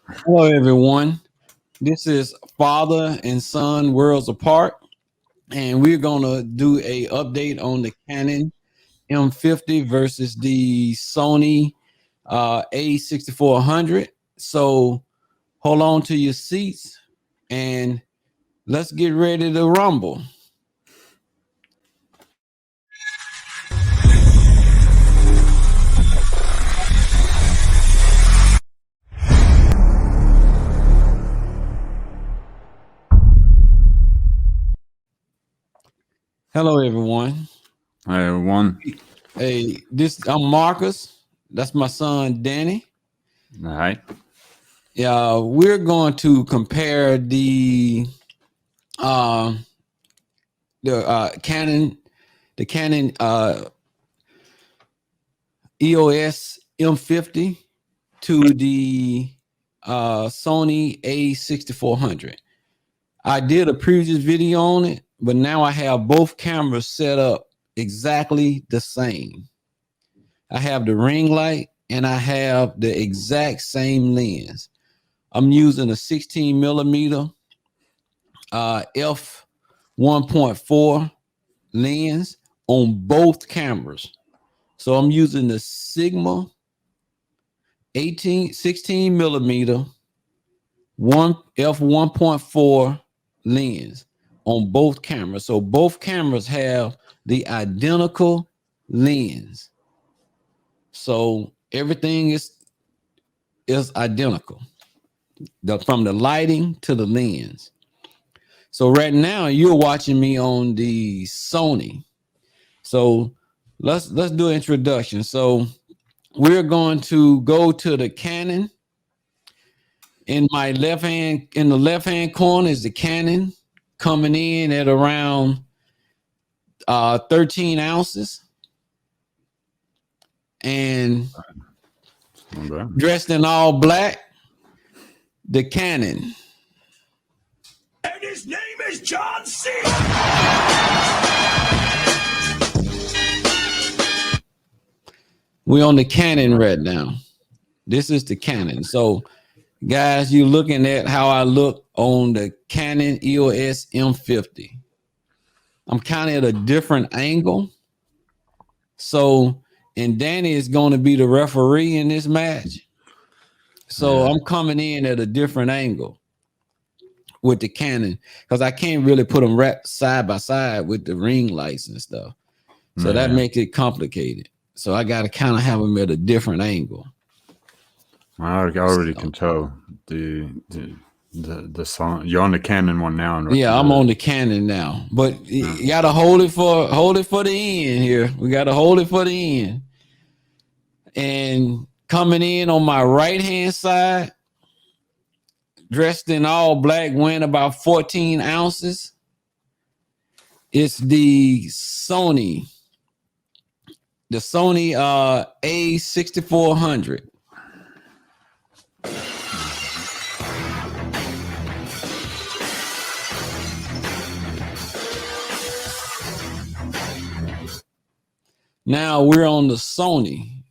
Hello, everyone. This is Father and Son Worlds Apart, and we're gonna do a update on the Canon M50 versus the Sony A6400. So hold on to your seats and let's get ready to rumble. Hello, everyone. Hi, everyone. Hey, I'm Marcus. That's my son Danny. Hi. Yeah, we're going to compare the Canon EOS M50 to the Sony A6400. I did a previous video on it, but now I have both cameras set up exactly the same. I have the ring light and I have the exact same lens. I'm using a 16 millimeter f 1.4 lens on both cameras. So I'm using the Sigma 16 millimeter f 1.4 lens on both cameras. So both cameras have the identical lens. So everything is identical, from the lighting to the lens. So right now you're watching me on the Sony. So let's do an introduction. So we're going to go to the Canon. In the left hand corner is the Canon, coming in at around 13 ounces and dressed in all black, the Canon. And his name is John C. We're on the Canon right now. This is the Canon. So guys, you're looking at how I look on the Canon EOS M50. I'm kind of at a different angle. So, and Danny is going to be the referee in this match. So I'm coming in at a different angle with the Canon because I can't really put them right side by side with the ring lights and stuff. So that makes it complicated. So I got to kind of have them at a different angle. I already can tell the song. You're on the Canon one now. Right? Yeah, I'm on the Canon now, but you got to hold it for the end here. We got to hold it for the end. And coming in on my right hand side, dressed in all black, weighing about 14 ounces. It's the Sony A6400. Now we're on the Sony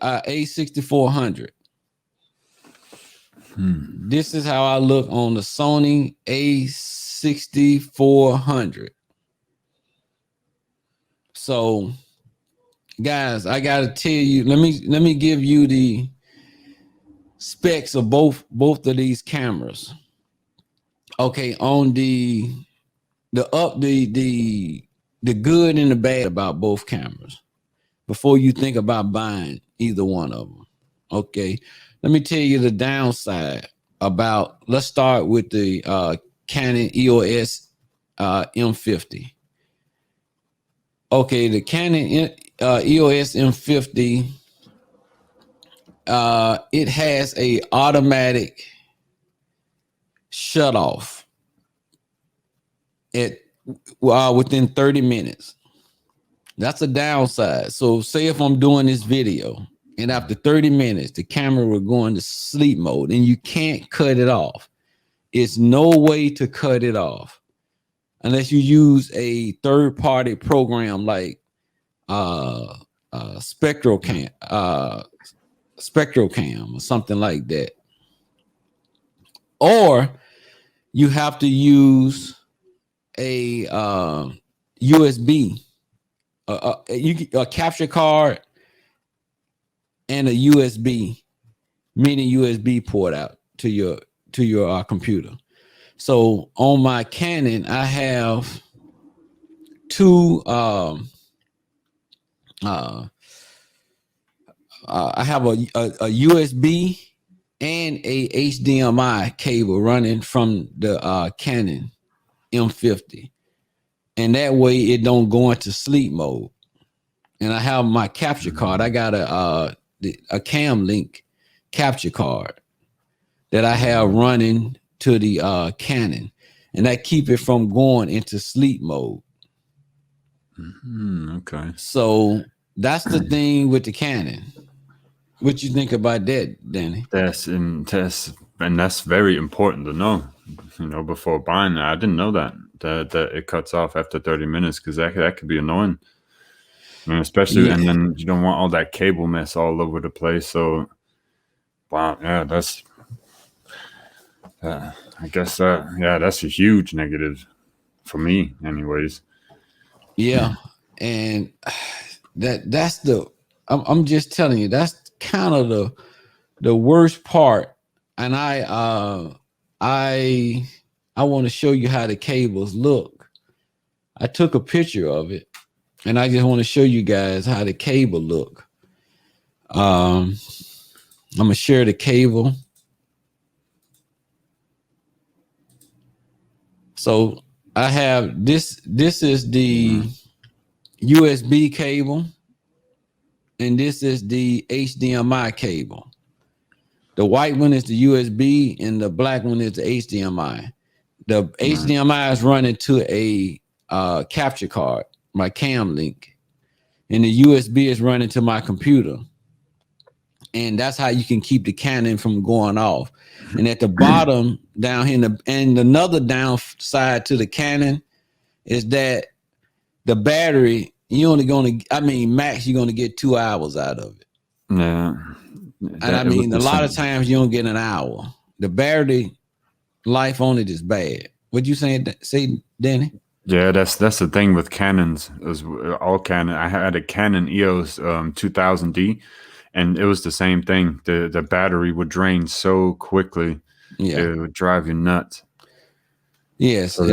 A6400. This is how I look on the Sony A6400. So, guys, I gotta tell you, let me give you the specs of both of these cameras. Okay, on the good and the bad about both cameras before you think about buying either one of them. Okay, let me tell you the downside about. Let's start with the Canon EOS M50. Okay, the Canon EOS M50, it has a automatic shut off at within 30 minutes. That's a downside. So say if I'm doing this video and after 30 minutes, the camera will go into sleep mode and you can't cut it off. It's no way to cut it off unless you use a third-party program like Spec spectral cam or something like that. Or you have to use a USB, a capture card and a USB, meaning USB port out to your computer. So on my Canon, I have two. I have a USB and a HDMI cable running from the Canon M50, and that way it don't go into sleep mode. And I have my capture card. I got a Cam Link capture card that I have running to the Canon, and that keep it from going into sleep mode. Okay. So that's the thing with the Canon. What you think about that, Danny? That's very important to know. Before buying it, I didn't know that it cuts off after 30 minutes, because that could be annoying. Especially, and then you don't want all that cable mess all over the place. So, wow, yeah, that's. I guess that's a huge negative for me, anyways. Yeah, and that's the. I'm just telling you, that's kind of the worst part. And I want to show you how the cables look. I took a picture of it, and I just want to show you guys how the cable look. I'm gonna share the cable. So I have this. This is the USB cable, and this is the HDMI cable. The white one is the USB, and the black one is the HDMI. The HDMI is running to a capture card, my Cam Link, and the USB is running to my computer. And that's how you can keep the Canon from going off. And at the bottom down here, and another downside to the Canon is that the battery, max, you're gonna get 2 hours out of it. Yeah. And a lot of times you don't get an hour. The battery life on it is bad. What you say, Danny? Yeah, that's the thing with Canons. All Canon. I had a Canon EOS 2000D, and it was the same thing. The battery would drain so quickly, it would drive you nuts. Yes, so and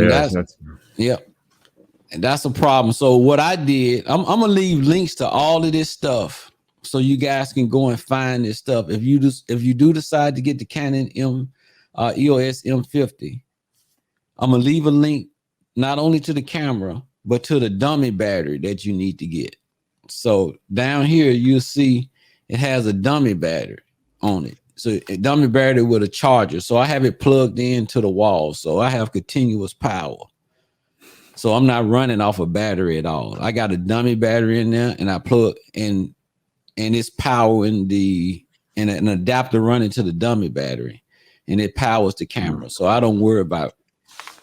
and that's a problem. So what I did, I'm gonna leave links to all of this stuff, so you guys can go and find this stuff. If you do decide to get the Canon EOS M50, I'm gonna leave a link not only to the camera but to the dummy battery that you need to get. So down here you'll see it has a dummy battery on it. So a dummy battery with a charger. So I have it plugged into the wall, so I have continuous power. So I'm not running off a battery at all. I got a dummy battery in there, and I plug in, and it's powering an adapter running to the dummy battery, and it powers the camera. So I don't worry about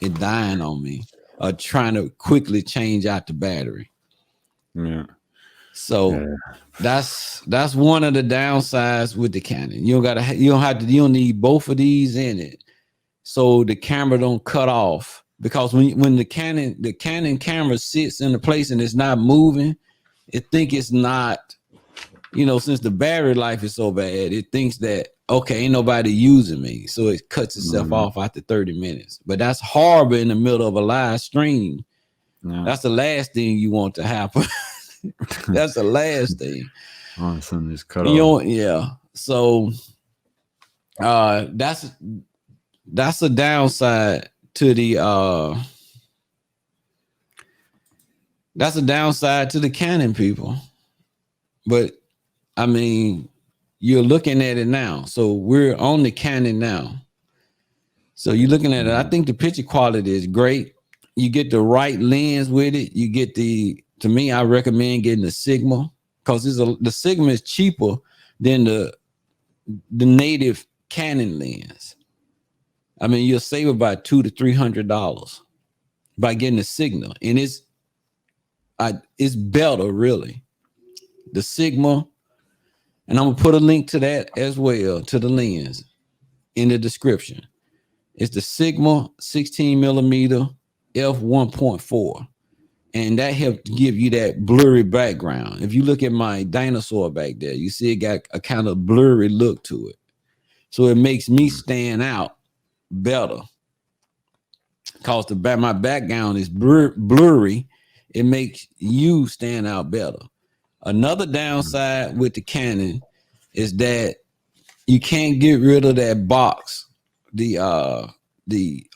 it dying on me or trying to quickly change out the battery. Yeah. So that's one of the downsides with the Canon. You don't need both of these in it, so the camera don't cut off. Because when the Canon camera sits in a place and it's not moving, it think it's not, since the battery life is so bad, it thinks that, okay, ain't nobody using me. So it cuts itself off after 30 minutes. But that's horrible in the middle of a live stream. Yeah. That's the last thing you want to happen. That's the last thing. All of a sudden it's cut off. Yeah. So that's a downside to the that's a downside to the Canon, people. But you're looking at it now. So we're on the Canon now. So you're looking at it. I think the picture quality is great. You get the right lens with it. You get to me, I recommend getting the Sigma, because the Sigma is cheaper than the native Canon lens. You'll save about $200 to $300 by getting the Sigma, and it's better, really. The Sigma, and I'm gonna put a link to that as well, to the lens in the description. It's the Sigma 16mm f1.4, and that helped give you that blurry background. If you look at my dinosaur back there, you see it got a kind of blurry look to it, so it makes me stand out better. Cause my background is blurry, it makes you stand out better. Another downside with the Canon is that you can't get rid of that box, the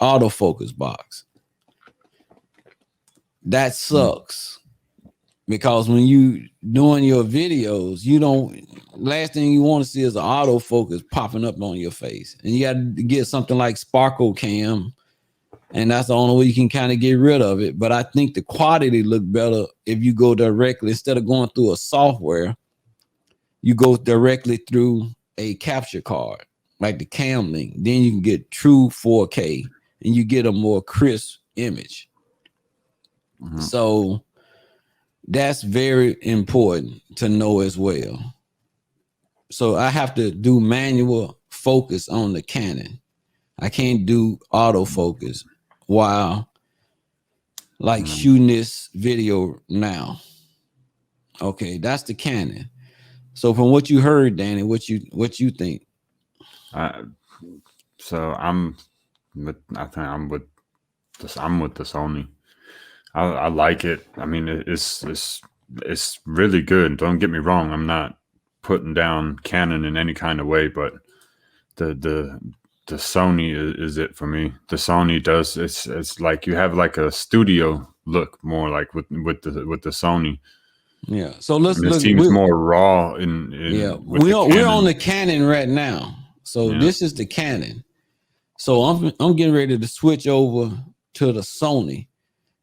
autofocus box. That sucks, because when you doing your videos, you don't, last thing you want to see is an autofocus popping up on your face, and you got to get something like Sparkle Cam, and that's the only way you can kind of get rid of it. But I think the quality look better if you go directly, instead of going through a software, you go directly through a capture card like the Cam Link. Then you can get true 4K and you get a more crisp image. So that's very important to know as well. So I have to do manual focus on the Canon. I can't do autofocus while like shooting this video now. Okay, that's the Canon. So from what you heard, Danny, what you think? So I'm with the Sony. I like it. I mean, it's really good. Don't get me wrong. I'm not putting down Canon in any kind of way, but the Sony is it for me. The Sony does. It's like you have like a studio look more like with the Sony. Yeah. So let's and it look. Seems more raw We're on the Canon right now. So this is the Canon. So I'm getting ready to switch over to the Sony.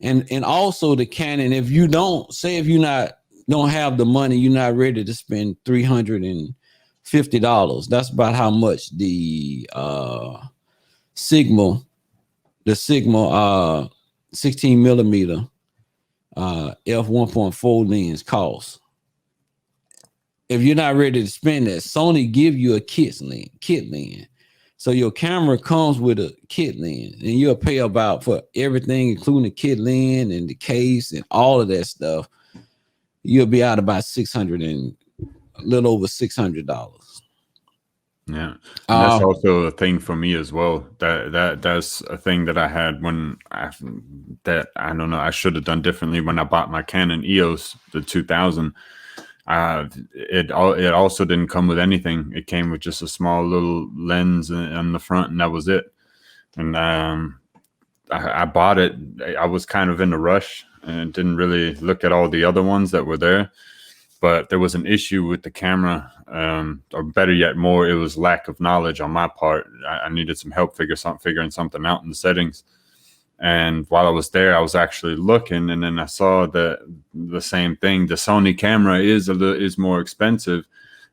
And also the Canon, if you don't have the money, you're not ready to spend $350. That's about how much the Sigma 16mm f1.4 lens costs. If you're not ready to spend that, Sony give you a kit lens. So your camera comes with a kit lens, and you'll pay about for everything, including the kit lens and the case and all of that stuff. You'll be out about a little over $600. Yeah, and that's also a thing for me as well. That's a thing that I had I don't know. I should have done differently when I bought my Canon EOS, the 2000. It also didn't come with anything. It came with just a small little lens on the front, and that was it. And I bought it. I was kind of in a rush and didn't really look at all the other ones that were there. But there was an issue with the camera, or better yet, it was lack of knowledge on my part. I needed some help figuring something out in the settings. And while I was there, I was actually looking, and then I saw the same thing. The Sony camera is more expensive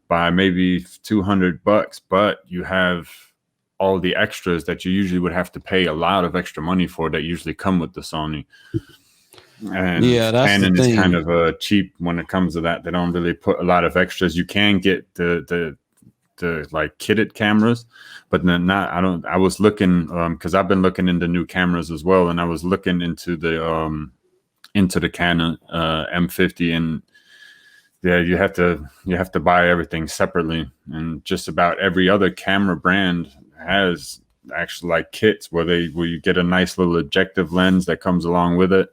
by maybe $200, but you have all the extras that you usually would have to pay a lot of extra money for that usually come with the Sony. And that's Canon is kind of cheap when it comes to that. They don't really put a lot of extras. You can get the like kitted cameras, but then not. I was looking because I've been looking into new cameras as well, and I was looking into the Canon M50, and yeah, you have to buy everything separately, and just about every other camera brand has actually like kits where you get a nice little objective lens that comes along with it.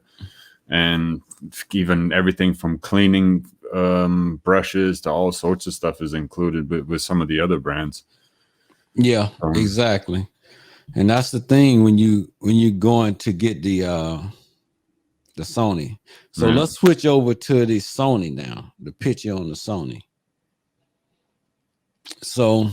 And even everything from cleaning brushes to all sorts of stuff is included with some of the other brands. Yeah, exactly. And that's the thing when you're going to get the Sony. So let's switch over to the Sony now, the picture on the Sony. So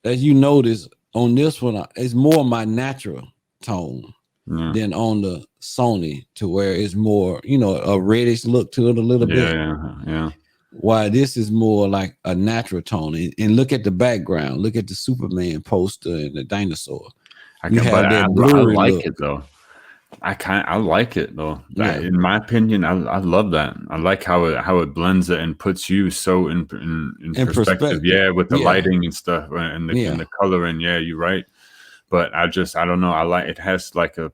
as you notice on this one, it's more my natural tone. Than on the Sony, to where it's more, a reddish look to it a little bit. Yeah. Why this is more like a natural tone. And look at the background. Look at the Superman poster and the dinosaur. I like look. It though. I like it though. Yeah. In my opinion, I love that. I like how it blends it and puts you so in In perspective. perspective. Yeah, with the Yeah. lighting and stuff and Yeah. the coloring. Yeah, you're right. But I don't know. I like it has like a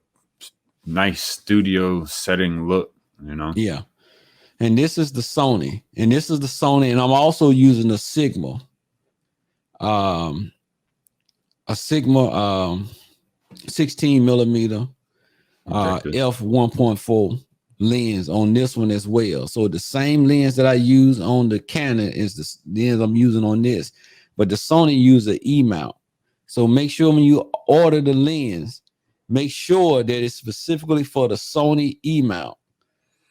nice studio setting look. You know. Yeah. And this is the Sony. And this is the Sony. And I'm also using a Sigma. A Sigma 16 millimeter f 1.4 lens on this one as well. So the same lens that I use on the Canon is the lens I'm using on this, but the Sony use an E mount. So make sure when you order the lens, make sure that it's specifically for the Sony E mount,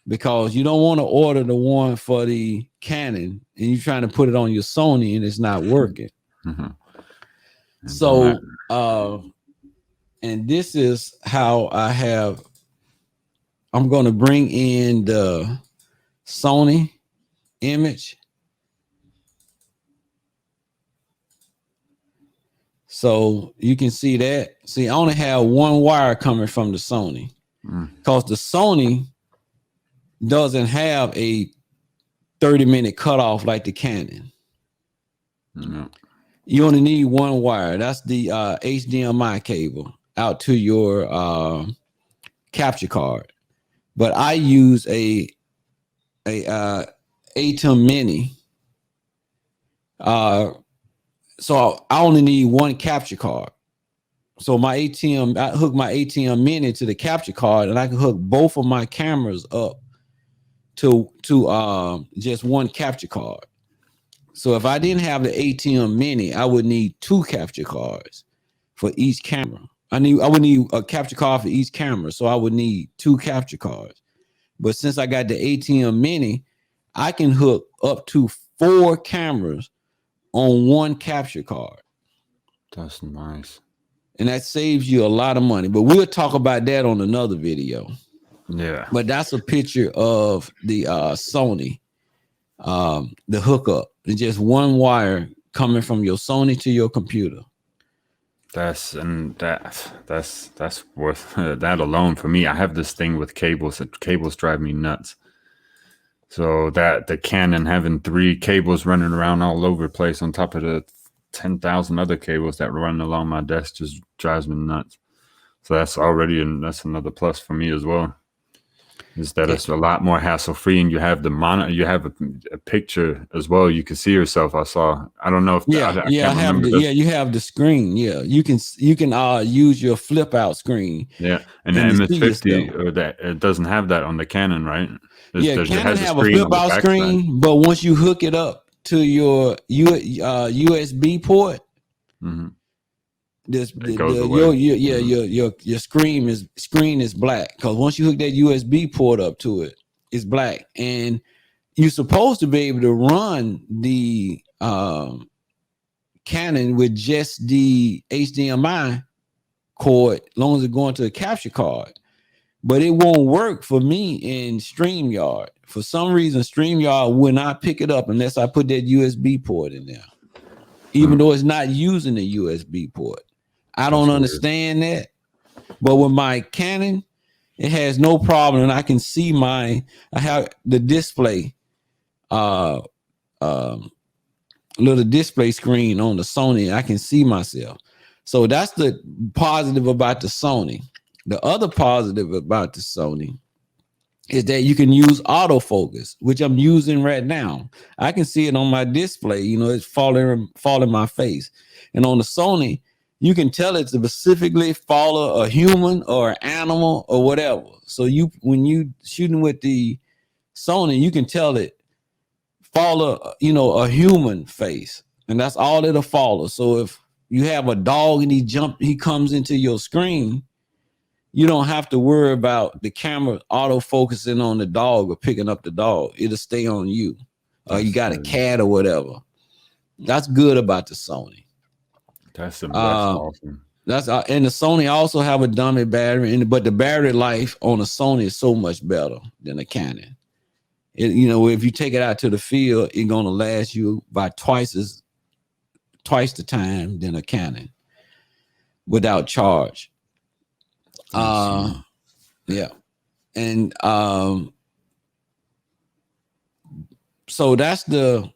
because you don't want to order the one for the Canon and you're trying to put it on your Sony and it's not working. So and this is how I'm going to bring in the Sony image. So you can see that. See, I only have one wire coming from the Sony because the Sony doesn't have a 30-minute cutoff like the Canon. You only need one wire. That's the HDMI cable out to your capture card. But I use a ATEM Mini. So I only need one capture card. So my ATEM, I hook my ATEM Mini to the capture card, and I can hook both of my cameras up to just one capture card. So if I didn't have the ATEM Mini, I would need two capture cards for each camera. I would need a capture card for each camera, so I would need two capture cards. But since I got the ATEM Mini, I can hook up to 4 cameras on one capture card. That's nice. And that saves you a lot of money. But we'll talk about that on another video. Yeah. But that's a picture of the Sony, the hookup. It's just one wire coming from your Sony to your computer. That's worth that alone for me. I have this thing with cables. Cables drive me nuts. So that the Canon having 3 cables running around all over the place on top of the 10,000 other cables that run along my desk just drives me nuts. So that's that's another plus for me as well. Is that it's a lot more hassle free, and you have the monitor, you have a picture as well. You can see yourself. I don't know if you have the screen. Yeah, you can use your flip out screen. Yeah, and the M50 that it doesn't have that on the Canon, right? Canon have a flip out screen, but once you hook it up to your USB port, your screen is black, because once you hook that USB port up to it, it's black, and you're supposed to be able to run the Canon with just the HDMI cord, as long as it's going to a capture card. But it won't work for me in StreamYard. For some reason, StreamYard will not pick it up unless I put that USB port in there, even though it's not using the USB port. I don't understand that. But with my Canon, it has no problem. And I can see I have the display, little display screen on the Sony. I can see myself. So that's the positive about the Sony. The other positive about the Sony is that you can use autofocus, which I'm using right now. I can see it on my display. It's falling my face. And on the Sony, you can tell it to specifically follow a human or an animal or whatever. So when you shooting with the Sony, you can tell it follow, a human face, and that's all it'll follow. So if you have a dog and he comes into your screen, you don't have to worry about the camera auto-focusing on the dog or picking up the dog. It'll stay on you. You got a cat or whatever. That's good about the Sony. That's awesome. And the Sony also have a dummy battery, but the battery life on the Sony is so much better than the Canon. If you take it out to the field, it's gonna last you about twice the time than a Canon without charge. Yeah. And so that's the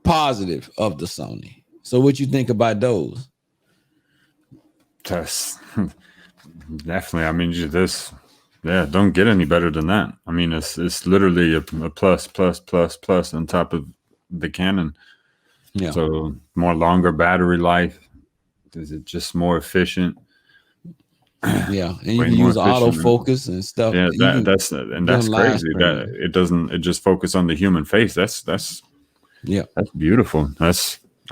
positive of the Sony. So what you think about those? That's definitely. I mean, this, yeah, don't get any better than that. I mean, it's literally a plus, plus, plus, plus on top of the Canon. Yeah. So more longer battery life. Is it just more efficient? Yeah, and you Way can more use efficient. autofocus and stuff. Yeah, You can that's live crazy. That streaming. it doesn't. It just focus on the human face. That's Yeah, beautiful. I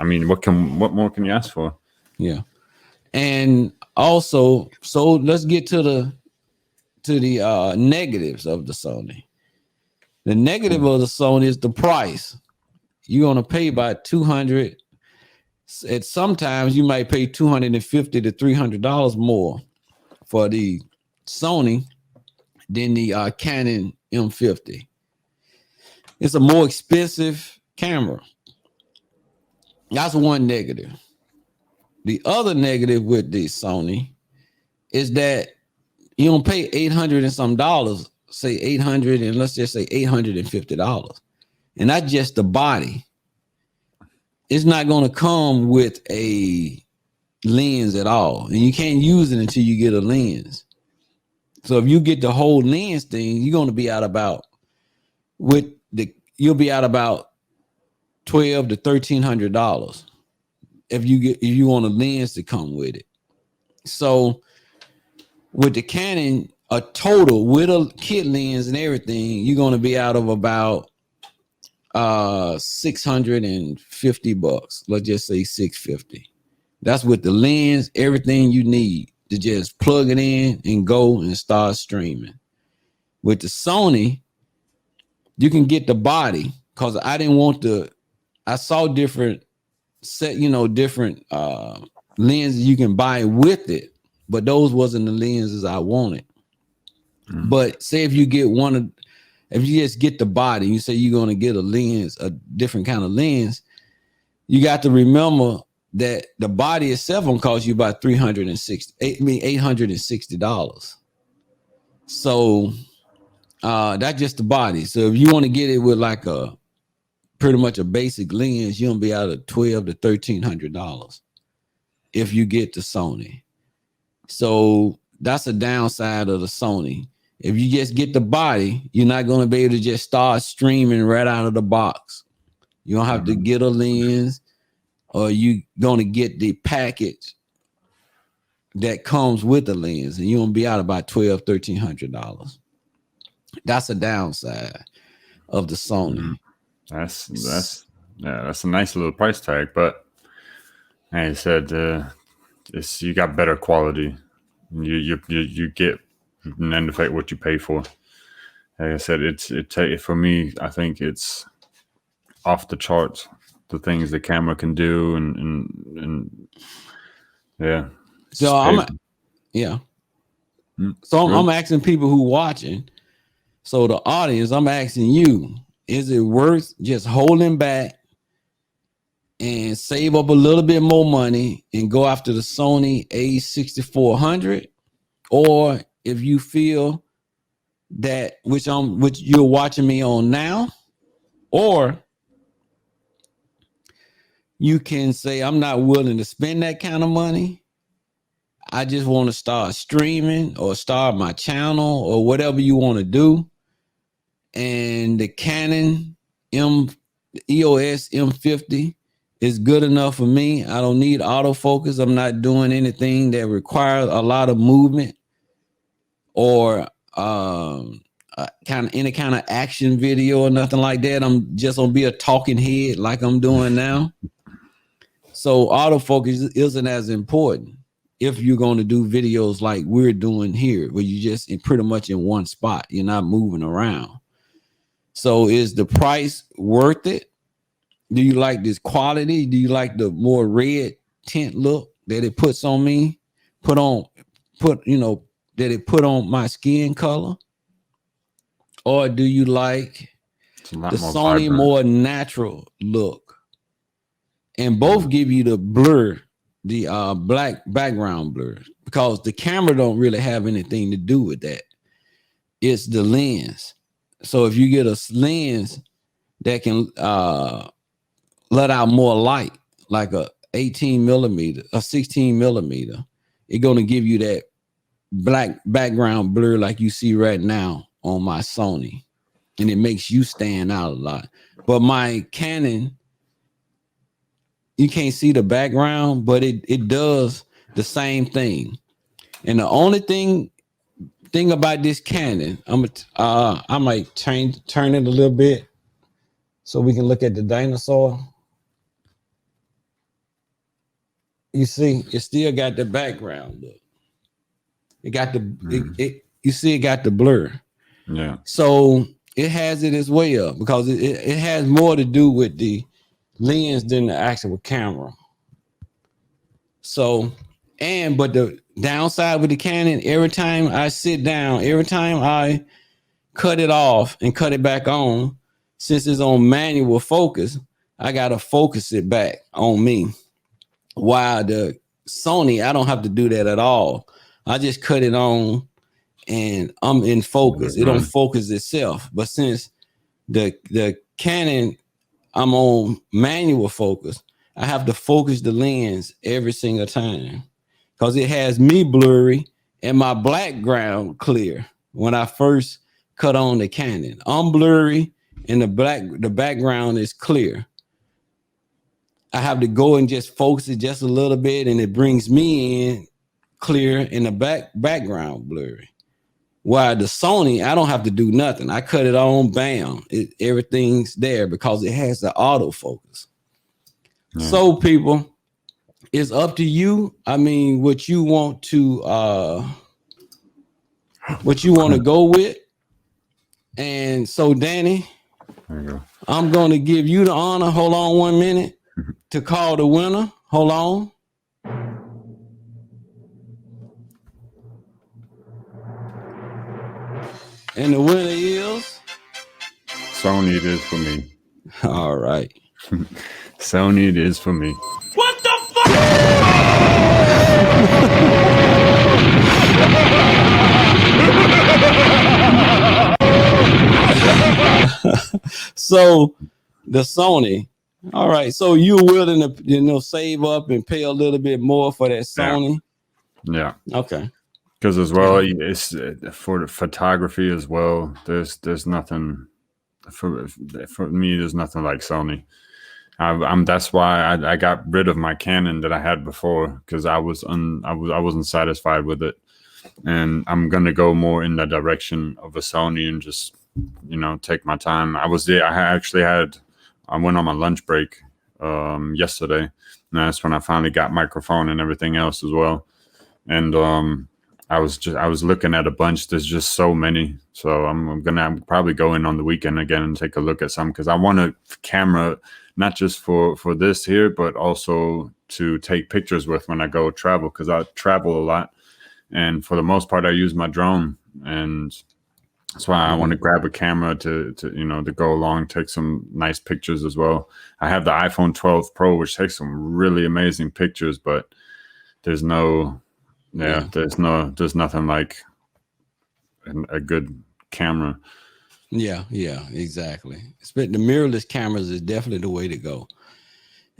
mean, what more can you ask for? yeah. And also, so let's get to the negatives of the Sony. The negative of the Sony is the price. You're gonna pay about $200. At sometimes you might pay $250 to $300 more for the Sony than the Canon M50. It's a more expensive camera. That's one negative. The other negative with the Sony is that you don't pay $800 and some dollars, say 800 and let's just say $850. And that's just the body. It's not going to come with a lens at all. And you can't use it until you get a lens. So if you get the whole lens thing, you're going to be out about you'll be out about $1,200 to $1,300 if you want a lens to come with it. So with the Canon, a total with a kit lens and everything, you're going to be out of about $650. Let's just say $650. That's with the lens, everything you need to just plug it in and go and start streaming. With the Sony, you can get the body because I didn't want I saw different different lenses you can buy with it, but those wasn't the lenses I wanted. But say if you just get the body, you say you're going to get a lens, a different kind of lens, you got to remember that the body itself will cost you about $860. So that's just the body. So if you want to get it with like pretty much a basic lens, you'll be out of $1,200 to $1,300 if you get the Sony. So that's a downside of the Sony. If you just get the body, you're not going to be able to just start streaming right out of the box. You don't have to get a lens, or you going to get the package that comes with the lens, and you're going to be out about $1,200, $1,300. That's a downside of the Sony. That's a nice little price tag, but like I said, you got better quality. You get and then what you pay for. Like I said, for me, I think it's off the charts. The things the camera can do, and yeah. So I'm asking people who watching. So the audience, I'm asking you, is it worth just holding back and save up a little bit more money and go after the Sony A6400? Or if you feel that which you're watching me on now, or you can say, I'm not willing to spend that kind of money. I just want to start streaming or start my channel or whatever you want to do. And the Canon EOS M50 is good enough for me. I don't need autofocus. I'm not doing anything that requires a lot of movement or any kind of action video or nothing like that. I'm just gonna be a talking head like I'm doing now. So autofocus isn't as important if you're going to do videos like we're doing here, where you just pretty much in one spot. You're not moving around. So is the price worth it? Do you like this quality? Do you like the more red tint look that it puts on me? That it put on my skin color? Or do you like the Sony vibrant, more natural look? And both give you the blur, the black background blur, because the camera don't really have anything to do with that. it's the lens. So if you get a lens that can let out more light, like a 18 millimeter, a 16 millimeter, it's going to give you that black background blur like you see right now on my Sony, and it makes you stand out a lot. But my Canon, you can't see the background, but it does the same thing. And the only thing about this Canon, I might turn it a little bit so we can look at the dinosaur. You see, it still got the background look. It got the you see it got the blur. Yeah. So it has it as well, because it has more to do with the lens than the actual camera. So, but the downside with the Canon, every time I sit down, every time I cut it off and cut it back on, since it's on manual focus, I gotta focus it back on me. While the Sony, I don't have to do that at all. I just cut it on and I'm in focus. It don't focus itself. But since the Canon, I'm on manual focus, I have to focus the lens every single time, because it has me blurry and my background clear. When I first cut on the Canon, I'm blurry and the background is clear. I have to go and just focus it just a little bit, and it brings me in clear and the background blurry. While the Sony, I don't have to do nothing. I cut it on, bam, everything's there because it has the autofocus. Yeah. So people, it's up to you. I mean, what you want to go with. And so, Danny, there you go. I'm going to give you the honor. Hold on 1 minute to call the winner. Hold on. And the winner is Sony. It is for me. All right. Sony, it is for me. What the fuck? So the Sony. All right. So you're willing to, save up and pay a little bit more for that Sony? Yeah. Okay. Because as well, it's for the photography as well. There's nothing for me. There's nothing like Sony. That's why I got rid of my Canon that I had before, because I wasn't satisfied with it, and I'm gonna go more in the direction of a Sony and just take my time. I went on my lunch break yesterday, and that's when I finally got microphone and everything else as well, and I was looking at a bunch. There's just so many. So I'm gonna probably go in on the weekend again and take a look at some, because I want a camera not just for this here, but also to take pictures with when I go travel, because I travel a lot, and for the most part I use my drone, and that's why I want to grab a camera to go along, take some nice pictures as well. I have the iPhone 12 Pro, which takes some really amazing pictures, but there's nothing like a good camera. Yeah, exactly. The mirrorless cameras is definitely the way to go.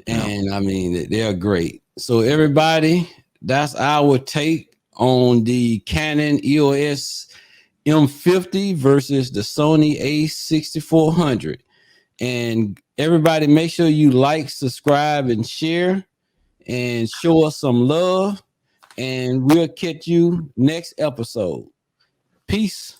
And I mean, they're great. So everybody, that's our take on the Canon EOS M50 versus the Sony A6400. And everybody, make sure you like, subscribe, and share, and show us some love. And we'll catch you next episode. Peace.